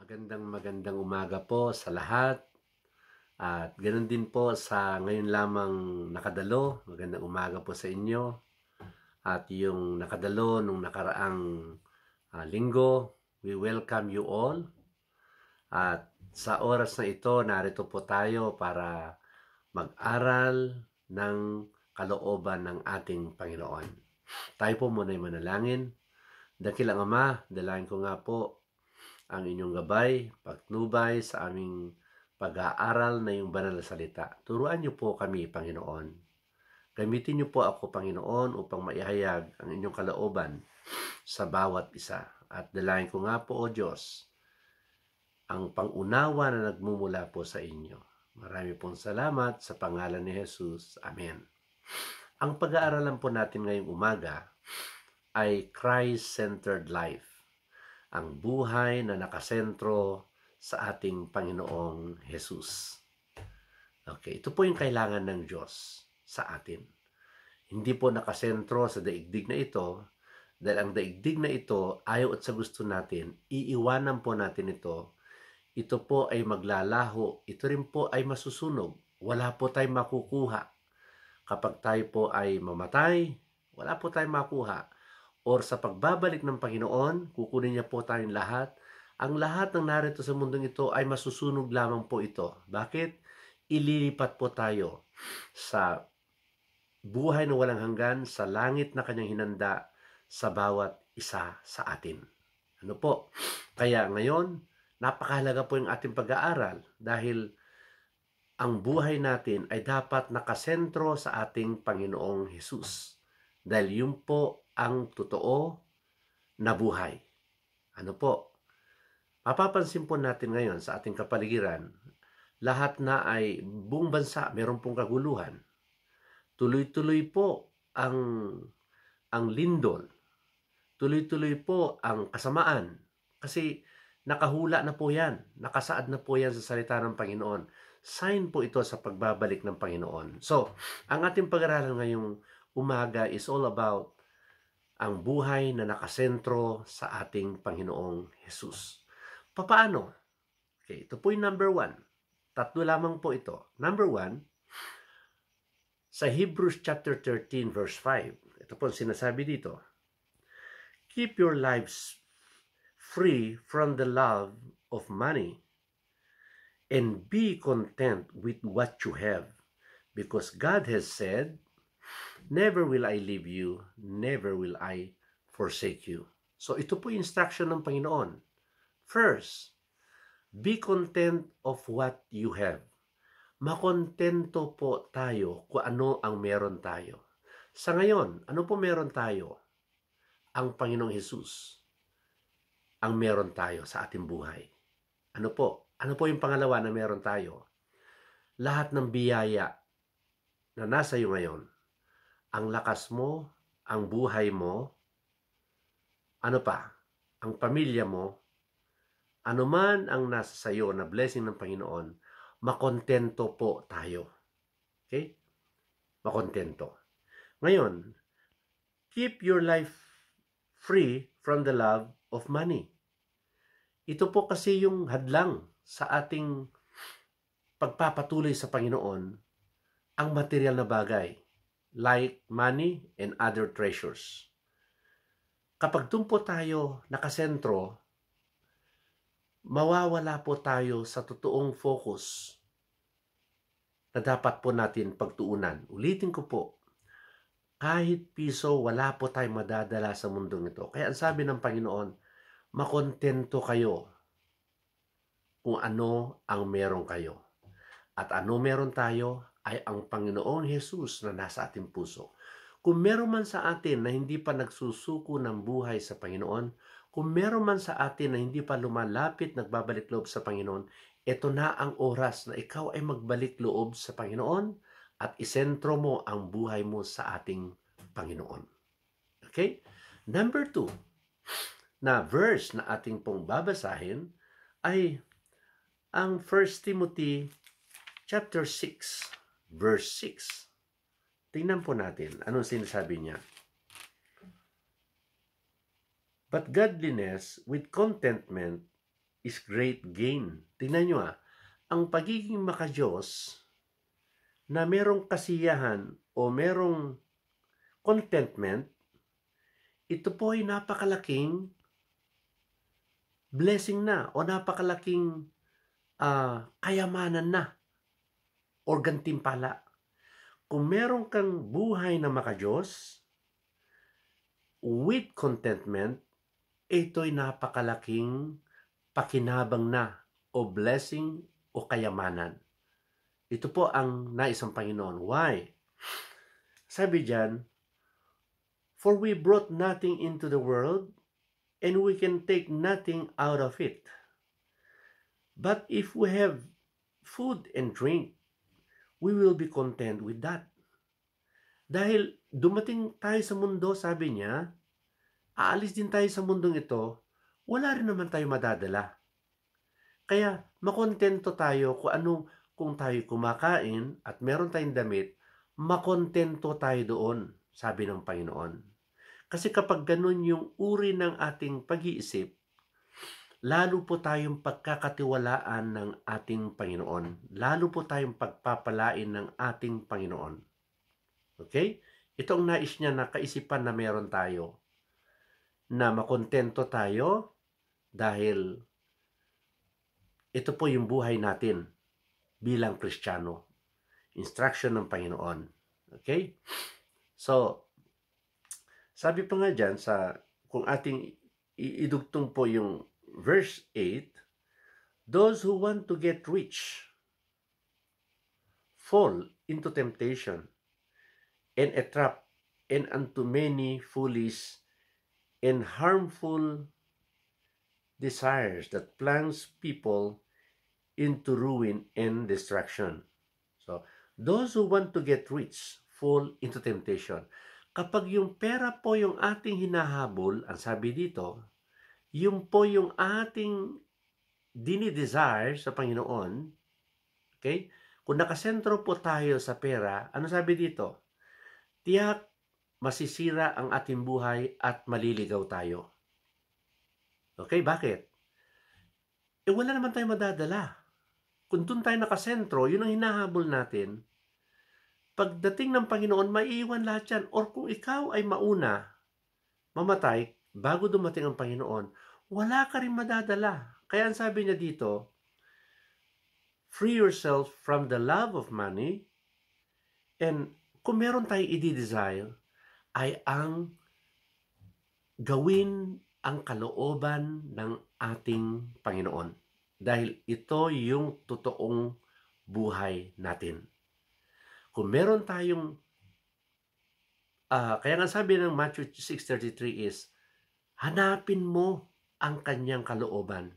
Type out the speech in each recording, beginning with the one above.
Magandang umaga po sa lahat at ganoon din po sa ngayon lamang nakadalo. Magandang umaga po sa inyo at yung nakadalo nung nakaraang linggo. We welcome you all at sa oras na ito narito po tayo para mag-aral ng kalooban ng ating Panginoon. Tayo po muna'y manalangin. Dakilang Ama, dalangin ko nga po ang inyong gabay, pagtnubay sa aming pag-aaral na yung banal na salita. Turuan niyo po kami, Panginoon. Gamitin niyo po ako, Panginoon, upang maihayag ang inyong kalooban sa bawat isa. At dalangin ko nga po, O Diyos, ang pangunawa na nagmumula po sa inyo. Marami pong salamat sa pangalan ni Jesus. Amen. Ang pag-aaralan po natin ngayong umaga ay Christ-centered life. Ang buhay na nakasentro sa ating Panginoong Jesus. Okay, ito po yung kailangan ng Diyos sa atin. Hindi po nakasentro sa daigdig na ito, dahil ang daigdig na ito, ayaw at sa gusto natin, iiwanan po natin ito. Ito po ay maglalaho, ito rin po ay masusunog. Wala po tayong makukuha. Kapag tayo po ay mamatay, wala po tayong makuha. Or sa pagbabalik ng Panginoon, kukunin niya po tayong lahat. Ang lahat ng narito sa mundong ito ay masusunog lamang po ito. Bakit? Ililipat po tayo sa buhay na walang hanggan, sa langit na kanyang hinanda sa bawat isa sa atin. Ano po? Kaya ngayon, napakahalaga po yung ating pag-aaral dahil ang buhay natin ay dapat nakasentro sa ating Panginoong Hesus. Dahil yun po ang totoo na buhay. Ano po? Mapapansin po natin ngayon sa ating kapaligiran, lahat na ay buong bansa meron pong kaguluhan. Tuloy-tuloy po ang lindol. Tuloy-tuloy po ang kasamaan. Kasi nakahula na po yan. Nakasaad na po yan sa salita ng Panginoon. Sign po ito sa pagbabalik ng Panginoon. So, ang ating pag-aralan ngayong umaga is all about ang buhay na nakasentro sa ating Panginoong Jesus. Paano? Okay, ito po yung number 1. Tatlo lamang po ito. Number 1, sa Hebrews chapter 13 verse 5. Ito po sinasabi dito. Keep your lives free from the love of money and be content with what you have, because God has said, never will I leave you, never will I forsake you. So ito po yung instruction ng Panginoon. First, be content of what you have. Makontento po tayo kung ano ang meron tayo. Sa ngayon, ano po meron tayo? Ang Panginoong Hesus ang meron tayo sa ating buhay. Ano po? Ano po yung pangalawa na meron tayo? Lahat ng biyaya na nasa iyo ngayon, ang lakas mo, ang buhay mo, ano pa, ang pamilya mo, anuman ang nasa sayo na blessing ng Panginoon, makontento po tayo. Okay? Makontento. Ngayon, keep your life free from the love of money. Ito po kasi yung hadlang sa ating pagpapatuloy sa Panginoon, ang material na bagay, like money and other treasures. Kapag doon po tayo nakasentro, mawawala po tayo sa totoong focus na dapat po natin pagtuunan. Ulitin ko po, kahit piso, wala po tayong madadala sa mundong ito. Kaya ang sabi ng Panginoon, makontento kayo kung ano ang meron kayo. At ano meron tayo ay ang Panginoong Hesus na nasa ating puso. Kung meron man sa atin na hindi pa nagsusuko ng buhay sa Panginoon, kung meron man sa atin na hindi pa lumalapit, nagbabalik loob sa Panginoon, ito na ang oras na ikaw ay magbalik loob sa Panginoon at isentro mo ang buhay mo sa ating Panginoon. Okay? Number 2, na verse na ating pong babasahin ay ang 1 Timothy chapter 6, verse 6. Tingnan po natin anong sinasabi niya. But godliness with contentment is great gain. Tingnan nyo ang pagiging makadiyos na merong kasiyahan o merong contentment, ito po ay napakalaking blessing na o napakalaking kayamanan na o gantimpala. Kung meron kang buhay na makadiyos with contentment, ito'y napakalaking pakinabang na o blessing o kayamanan. Ito po ang nais ng Panginoon. Why? Sabi diyan, for we brought nothing into the world, and we can take nothing out of it. But if we have food and drink, we will be content with that. Dahil dumating tayo sa mundo, sabi niya, aalis din tayo sa mundong ito, wala rin naman tayo madadala. Kaya makontento tayo kung tayo kumakain at meron tayong damit, makontento tayo doon, sabi ng Panginoon. Kasi kapag ganun yung uri ng ating pag-iisip, lalo po tayong pagkakatiwalaan ng ating Panginoon. Lalo po tayong pagpapalain ng ating Panginoon. Okay? Ito ang nais niya na kaisipan na meron tayo. Na makontento tayo dahil ito po yung buhay natin bilang Kristiyano. Instruction ng Panginoon. Okay? So, sabi pa nga dyan, kung ating idugtong po yung verse 8, those who want to get rich fall into temptation and a trap and unto many foolish and harmful desires that plunge people into ruin and destruction. So, those who want to get rich fall into temptation. Kapag yung pera po yung ating hinahabol, ang sabi dito, yung po yung ating dinidesire sa Panginoon, okay? Kung nakasentro po tayo sa pera, ano sabi dito? Tiyak masisira ang ating buhay at maliligaw tayo. Okay, bakit? Wala naman tayo madadala. Kung doon tayo nakasentro, yun ang hinahabol natin. Pagdating ng Panginoon, maiiwan lahat yan. Or kung ikaw ay mauna, mamatay, bago dumating ang Panginoon, wala ka rin madadala. Kaya ang sabi niya dito, free yourself from the love of money, and kung meron tayong i-desire, ay ang gawin ang kalooban ng ating Panginoon. Dahil ito yung totoong buhay natin. Kung meron tayong, kaya nga sabi ng Matthew 6:33 is, hanapin mo ang kanyang kalooban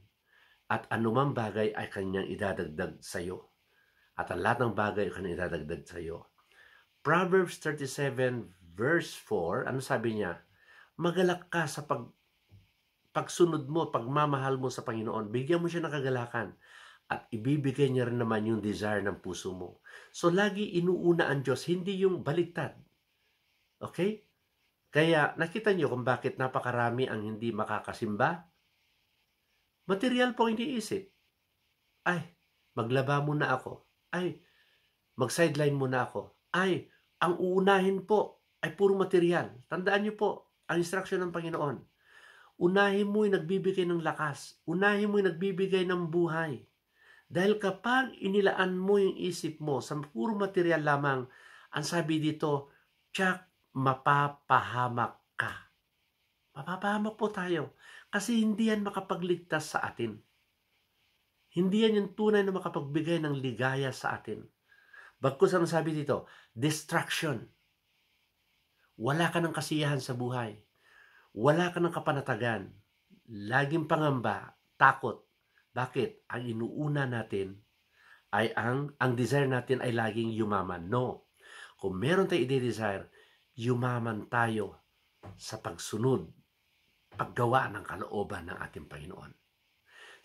at anumang bagay ay kanyang idadagdag sa iyo. At ang lahat ng bagay ay kanyang idadagdag sa iyo. Proverbs 37 verse 4, ano sabi niya? Magalak ka sa pagsunod mo, pagmamahal mo sa Panginoon. Bigyan mo siya ng kagalakan. At ibibigay niya rin naman yung desire ng puso mo. So, lagi inuuna ang Diyos, hindi yung baliktad. Okay? Kaya, nakita niyo kung bakit napakarami ang hindi makakasimba? Material po iniisip. Ay, maglaba muna ako. Ay, mag-sideline muna ako. Ay, ang uunahin po ay puro material. Tandaan niyo po, ang instruction ng Panginoon. Unahin mo yung nagbibigay ng lakas. Unahin mo yung nagbibigay ng buhay. Dahil kapag inilaan mo yung isip mo sa puro material lamang, ang sabi dito, tsak, mapapahamak ka. Mapapahamak po tayo. Kasi hindi yan makapagligtas sa atin. Hindi yan yung tunay na makapagbigay ng ligaya sa atin. Bagkus ang sabi dito, distraction. Wala ka ng kasiyahan sa buhay. Wala ka ng kapanatagan. Laging pangamba, takot. Bakit? Ang inuuna natin ay ang desire natin ay laging yumaman. No. Kung meron tayong i-desire, yumaman tayo sa pagsunod, paggawa ng kalooban ng ating Panginoon.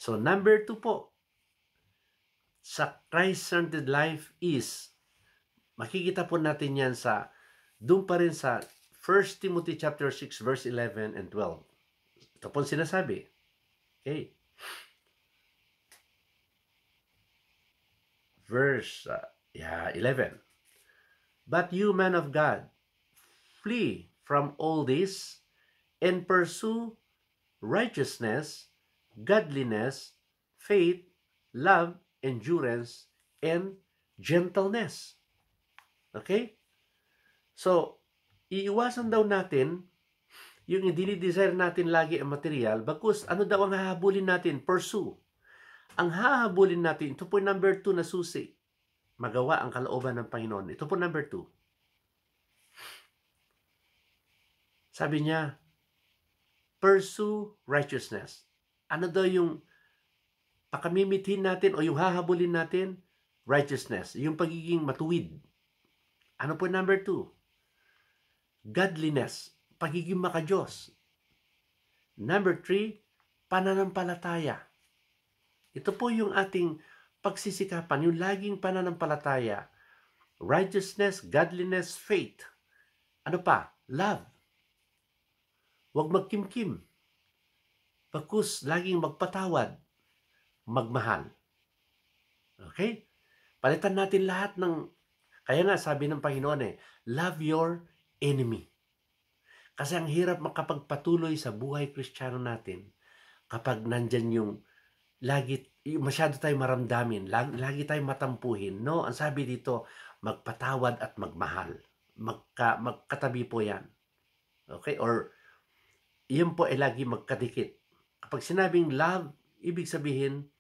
So, number 2 po, sa Christ-centered life is, makikita po natin yan doon pa rin sa 1 Timothy chapter 6 verse 11 and 12. Ito po sinasabi. Okay. verse 11. But you, man of God, flee from all this and pursue righteousness, godliness, faith, love, endurance, and gentleness. Okay? So, iiwasan daw natin yung i-desire natin lagi ang material, bagkus ano daw ang hahabulin natin? Pursue. Ang hahabulin natin, ito po number 2 na susi. Magawa ang kalooban ng Panginoon. Ito po number 2. Sabi niya, pursue righteousness. Ano daw yung pakamimitin natin o yung hahabulin natin? Righteousness. Yung pagiging matuwid. Ano po number 2? Godliness. Pagiging makadiyos. Number 3, pananampalataya. Ito po yung ating pagsisikapan, yung laging pananampalataya. Righteousness, godliness, faith. Ano pa? Love. Huwag magkimkim. Bagkus laging magpatawad. Magmahal. Okay? Palitan natin lahat ng, kaya nga sabi ng Panginoon love your enemy. Kasi ang hirap makapagpatuloy sa buhay Kristiyano natin kapag nandyan yung masyado tayo maramdamin, lagi tayo matampuhin. No, ang sabi dito, magpatawad at magmahal. Magkatabi po yan. Okay? Or, yun po ay lagi magkadikit. Kapag sinabing love, ibig sabihin,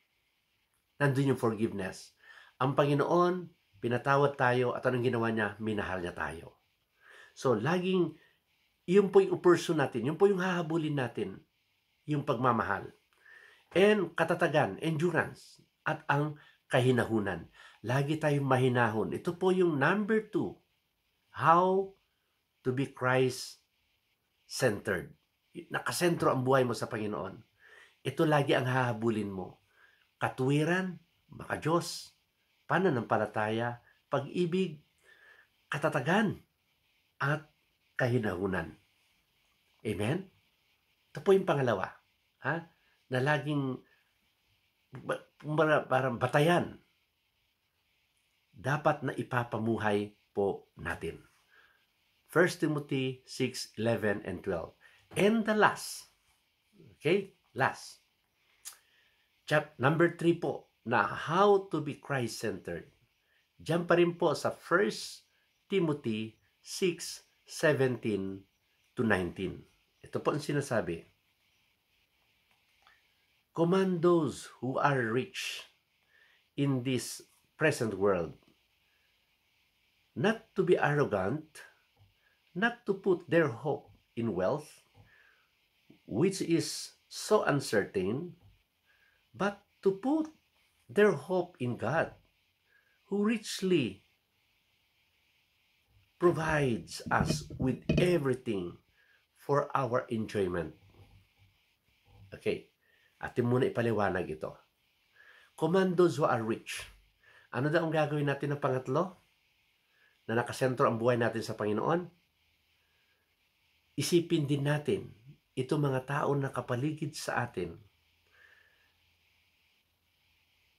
nandun yung forgiveness. Ang Panginoon, pinatawad tayo at anong ginawa niya? Minahal niya tayo. So, laging, yun po yung pursue natin, yun po yung hahabulin natin, yung pagmamahal. And katatagan, endurance, at ang kahinahunan. Lagi tayong mahinahon. Ito po yung number 2. How to be Christ-centered. Nakasentro ang buhay mo sa Panginoon. Ito lagi ang hahabulin mo. Katuwiran, makadiyos, pananampalataya, pag-ibig, katatagan, at kahinahunan. Amen? Ito po yung pangalawa. Na laging parang batayan. Dapat na ipapamuhay po natin. 1 Timothy 6:11 and 12. And the last. Okay? Last. Number 3 po, na how to be Christ-centered. Diyan pa rin po sa 1 Timothy 6:17 to 19. Ito po ang sinasabi. Command those who are rich in this present world not to be arrogant, not to put their hope in wealth, which is so uncertain, but to put their hope in God, who richly provides us with everything for our enjoyment. Okay, atin muna ipaliwanag ito. Command those who are rich. Ano daw ang gagawin natin ng pangatlo? Na nakasentro ang buhay natin sa Panginoon? Isipin din natin, ito mga tao na kapaligid sa atin.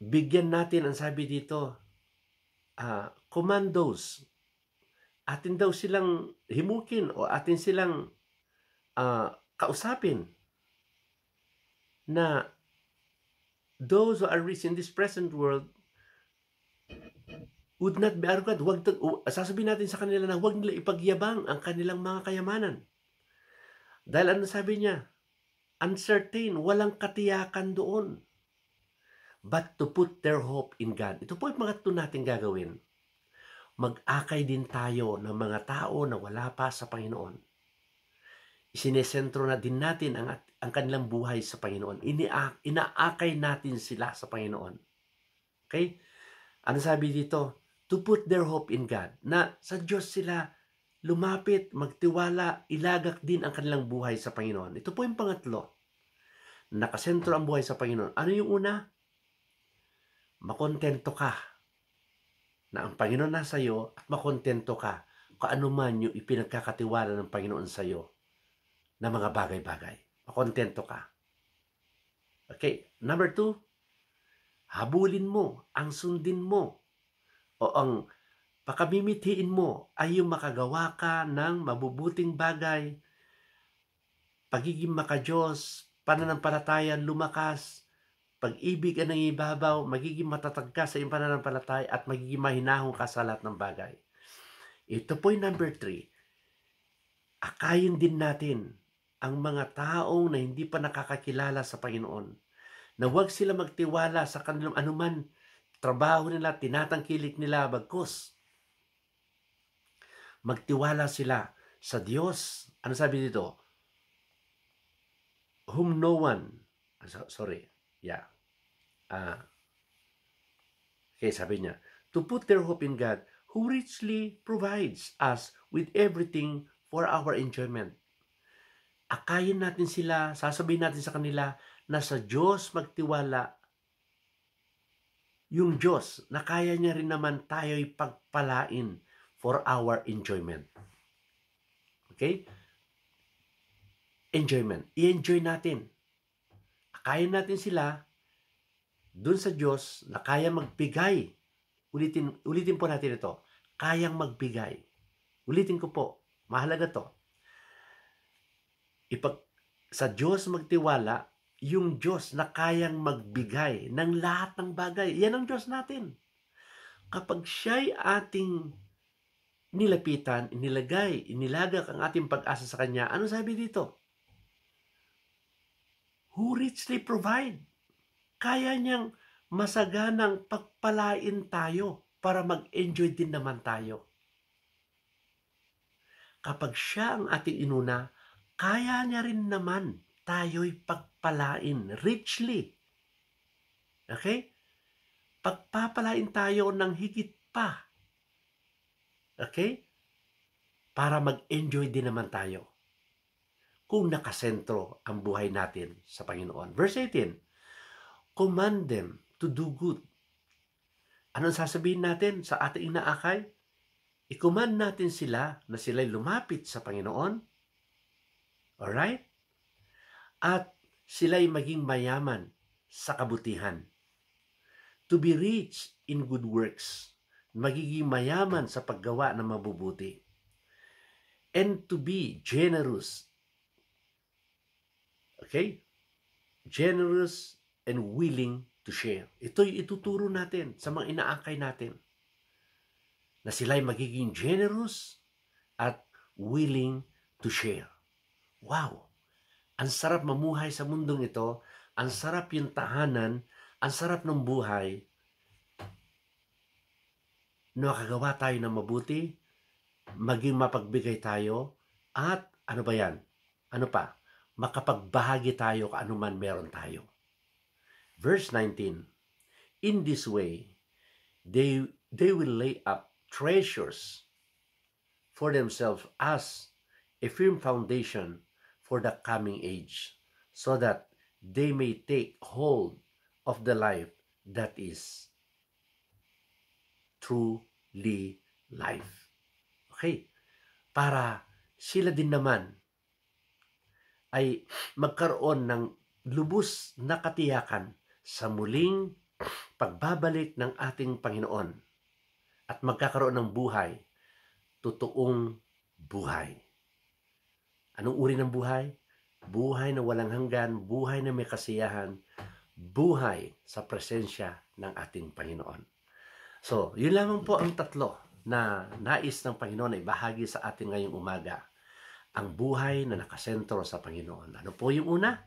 Bigyan natin, ang sabi dito, command those. Atin daw silang himukin o atin silang kausapin na those who are rich in this present world would not be arrogant. Sasabihin natin sa kanila na huwag nila ipagyabang ang kanilang mga kayamanan. Dahil ano sabi niya? Uncertain, walang katiyakan doon. But to put their hope in God. Ito po yung mga natin gagawin. Mag-akay din tayo ng mga tao na wala pa sa Panginoon. Isinesentro na din natin ang kanilang buhay sa Panginoon. Inaakay natin sila sa Panginoon. Okay? Ano sabi dito? To put their hope in God. Na sa Diyos sila lumapit, magtiwala, ilagak din ang kanilang buhay sa Panginoon. Ito po yung pangatlo. Nakasentro ang buhay sa Panginoon. Ano yung una? Makontento ka na ang Panginoon nasa iyo at makontento ka kung ano man yung ipinagkakatiwala ng Panginoon sa iyo na mga bagay-bagay. Makontento ka. Okay, number 2, habulin mo, ang sundin mo o ang pakamimithiin mo ay yung makagawa ka ng mabubuting bagay, pagiging makadiyos, pananampalataya lumakas, pag-ibig ang nangibabaw, magiging matatag ka sa iyong pananampalataya at magiging mahinahon ka sa lahat ng bagay. Ito po yung number 3. Akayin din natin ang mga taong na hindi pa nakakakilala sa Panginoon, na huwag sila magtiwala sa kanilang anuman trabaho nila, tinatangkilik nila, bagkus magtiwala sila sa Diyos. Ano sabi dito? Whom no one, sorry, yeah. Okay, sabi niya, to put their hope in God, who richly provides us with everything for our enjoyment. Akayin natin sila, sasabihin natin sa kanila na sa Diyos magtiwala, yung Diyos na kaya niya rin naman tayo'y pagpalain for our enjoyment. Okay? Enjoyment. I-enjoy natin. Akayin natin sila dun sa Diyos na kaya magbigay. Ulitin po natin ito. Kayang magbigay. Ulitin ko po. Mahalaga to. Sa Diyos magtiwala, yung Diyos na kayang magbigay ng lahat ng bagay. Yan ang Diyos natin. Kapag siya'y ating nilapitan, inilagak ang ating pag-asa sa Kanya, ano sabi dito? Who richly provide. Kaya niyang masaganang pagpalain tayo para mag-enjoy din naman tayo. Kapag siya ang ating inuna, kaya niya rin naman tayo'y pagpalain richly. Okay? Pagpapalain tayo ng higit pa. Okay? Para mag-enjoy din naman tayo. Kung nakasentro ang buhay natin sa Panginoon. Verse 18, command them to do good. Anong sasabihin natin sa ating inaakay? I-command natin sila na sila'y lumapit sa Panginoon. Alright? At sila'y maging mayaman sa kabutihan. To be rich in good works. Magiging mayaman sa paggawa ng mabubuti. And to be generous. Okay? Generous and willing to share. Ito'y ituturo natin sa mga inaakay natin. Na sila'y magiging generous at willing to share. Wow! Ang sarap mamuhay sa mundong ito. Ang sarap yung tahanan. Ang sarap ng buhay. Nakagawa tayo ng mabuti. Maging mapagbigay tayo. At ano ba yan? Ano pa? Makapagbahagi tayo kung anuman meron tayo. Verse 19, in this way, they will lay up treasures for themselves as a firm foundation for the coming age, so that they may take hold of the life that is truly life. Okay? Para sila din naman ay magkaroon ng lubos na katiyakan sa muling pagbabalik ng ating Panginoon at magkakaroon ng buhay, totoong buhay. Anong uri ng buhay? Buhay na walang hanggan, buhay na may kasiyahan, buhay sa presensya ng ating Panginoon. So, yun lamang po ang tatlo na nais ng Panginoon na ibahagi sa atin ngayong umaga. Ang buhay na nakasentro sa Panginoon. Ano po yung una?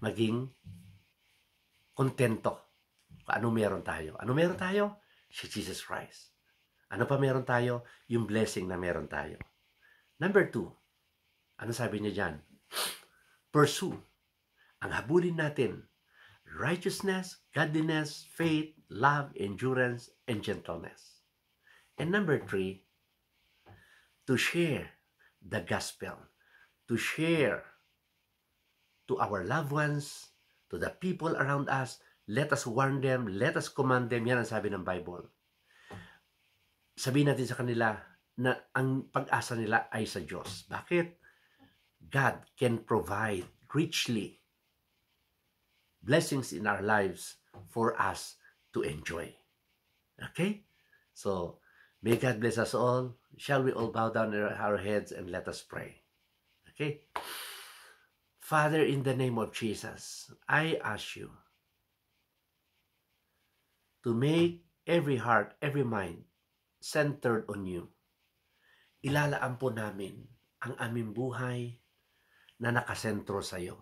Maging kontento kung ano meron tayo. Ano meron tayo? Si Jesus Christ. Ano pa meron tayo? Yung blessing na meron tayo. Number 2, ano sabi niya dyan? Pursue. Ang habulin natin, righteousness, godliness, faith, love, endurance, and gentleness. And number 3, to share the gospel, to share to our loved ones, to the people around us. Let us warn them, let us command them. Yan ang sabi ng Bible. Sabihin natin sa kanila na ang pag-asa nila ay sa Diyos. Bakit? God can provide richly blessings in our lives for us to enjoy. Okay? So, may God bless us all. Shall we all bow down our heads and let us pray? Okay? Father, in the name of Jesus, I ask you to make every heart, every mind centered on you. Ilalaan po namin ang aming buhay na nakasentro sa iyo.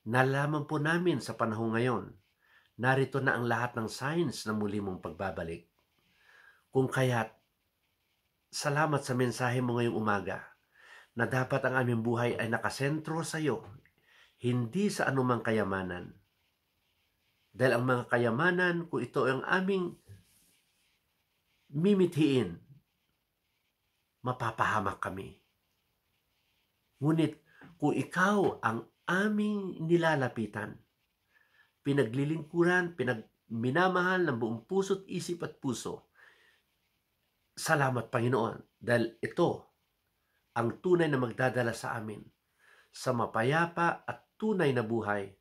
Nalaman po namin sa panahon ngayon, narito na ang lahat ng signs na muli mong pagbabalik. Kung kaya't, salamat sa mensahe mo ngayong umaga na dapat ang aming buhay ay nakasentro sa iyo, hindi sa anumang kayamanan. Dahil ang mga kayamanan, kung ito ang aming mimithiin, mapapahamak kami. Ngunit kung ikaw ang aming nilalapitan, pinaglilingkuran, minamahal ng buong puso't isip at puso, salamat Panginoon, dahil ito ang tunay na magdadala sa amin sa mapayapa at tunay na buhay,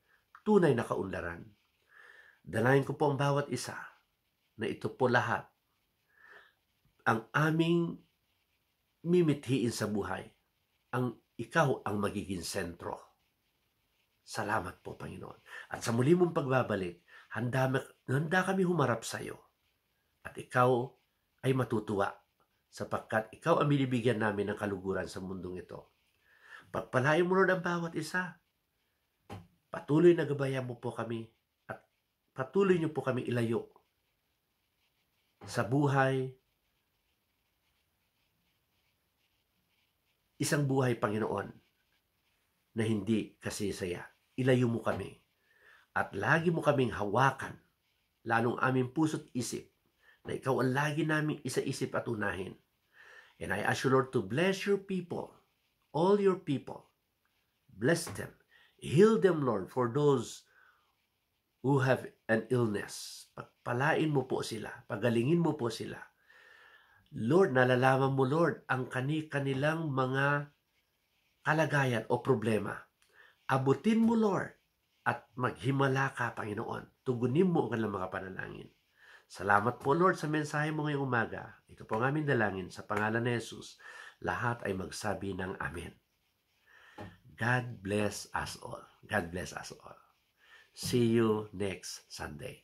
tunay na kaunlaran. Dalayan ko po ang bawat isa na ito po lahat ang aming mimithiin sa buhay. Ikaw ang magiging sentro. Salamat po, Panginoon. At sa muli mong pagbabalik, handa kami humarap sa iyo. At ikaw ay matutuwa sapagkat ikaw ang binibigyan namin ng kaluguran sa mundong ito. Pagpalain mo rin ang bawat isa. Patuloy na gabayan mo po kami at patuloy niyo po kami ilayo sa buhay. Isang buhay, Panginoon, na hindi kasisaya. Ilayo mo kami at lagi mo kaming hawakan, lalong aming puso't isip, na ikaw ang lagi naming isa-isip at unahin. And I ask you, Lord, to bless your people, all your people. Bless them. Heal them, Lord, for those who have an illness. Pagpalain mo po sila. Pagalingin mo po sila. Lord, nalalaman mo, Lord, ang kanilang mga kalagayan o problema. Abutin mo, Lord, at maghimala ka, Panginoon. Tugunin mo ang kanilang mga panalangin. Salamat po, Lord, sa mensahe mo ngayong umaga. Ito po ang aming dalangin sa pangalan ni Jesus. Lahat ay magsabi ng Amen. God bless us all. God bless us all. See you next Sunday.